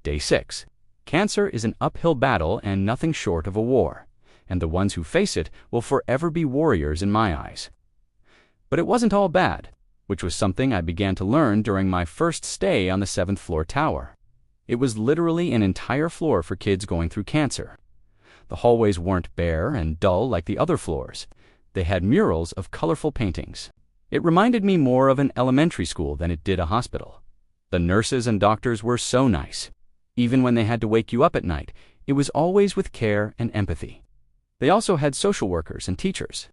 Day 6. Cancer is an uphill battle and nothing short of a war, and the ones who face it will forever be warriors in my eyes. But it wasn't all bad, which was something I began to learn during my first stay on the 7th floor tower. It was literally an entire floor for kids going through cancer. The hallways weren't bare and dull like the other floors. They had murals of colorful paintings. It reminded me more of an elementary school than it did a hospital. The nurses and doctors were so nice. Even when they had to wake you up at night, it was always with care and empathy. They also had social workers and teachers.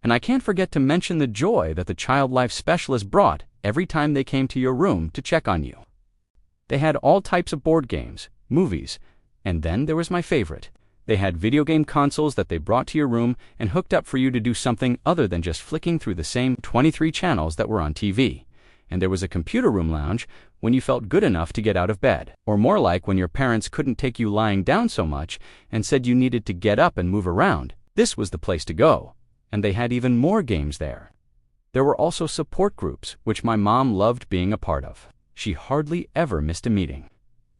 And I can't forget to mention the joy that the child life specialist brought every time they came to your room to check on you. They had all types of board games, movies, and then there was my favorite. They had video game consoles that they brought to your room and hooked up for you to do something other than just flicking through the same 23 channels that were on TV. And there was a computer room lounge when you felt good enough to get out of bed, or more like when your parents couldn't take you lying down so much and said you needed to get up and move around. This was the place to go, and they had even more games there. There were also support groups, which my mom loved being a part of. She hardly ever missed a meeting.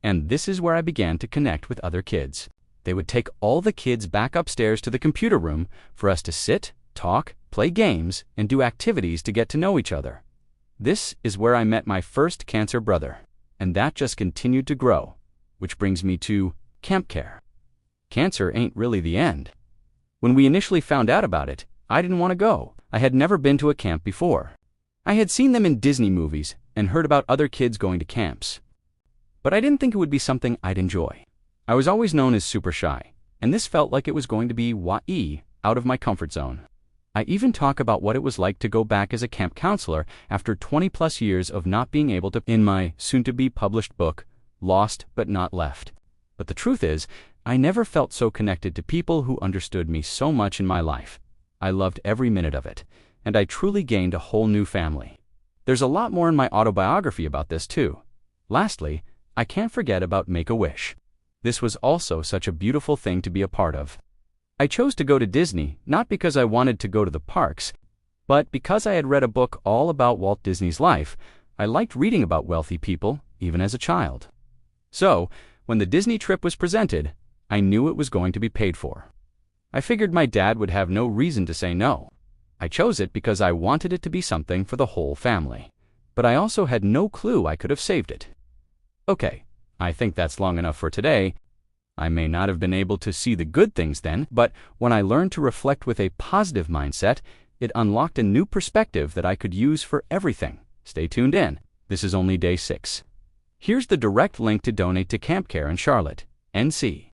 And this is where I began to connect with other kids. They would take all the kids back upstairs to the computer room for us to sit, talk, play games, and do activities to get to know each other. This is where I met my first cancer brother, and that just continued to grow, which brings me to camp care. Cancer ain't really the end. When we initially found out about it, I didn't want to go. I had never been to a camp before. I had seen them in Disney movies and heard about other kids going to camps. But I didn't think it would be something I'd enjoy. I was always known as super shy, and this felt like it was going to be out of my comfort zone. I even talk about what it was like to go back as a camp counselor after 20+ years of not being able to in my soon-to-be published book, Lost But Not Left. But the truth is, I never felt so connected to people who understood me so much in my life. I loved every minute of it, and I truly gained a whole new family. There's a lot more in my autobiography about this too. Lastly, I can't forget about Make-A-Wish. This was also such a beautiful thing to be a part of. I chose to go to Disney not because I wanted to go to the parks, but because I had read a book all about Walt Disney's life. I liked reading about wealthy people, even as a child. So, when the Disney trip was presented, I knew it was going to be paid for. I figured my dad would have no reason to say no. I chose it because I wanted it to be something for the whole family. But I also had no clue I could have saved it. Okay, I think that's long enough for today. I may not have been able to see the good things then, but when I learned to reflect with a positive mindset, it unlocked a new perspective that I could use for everything. Stay tuned in. This is only day 6. Here's the direct link to donate to Camp Care in Charlotte, NC.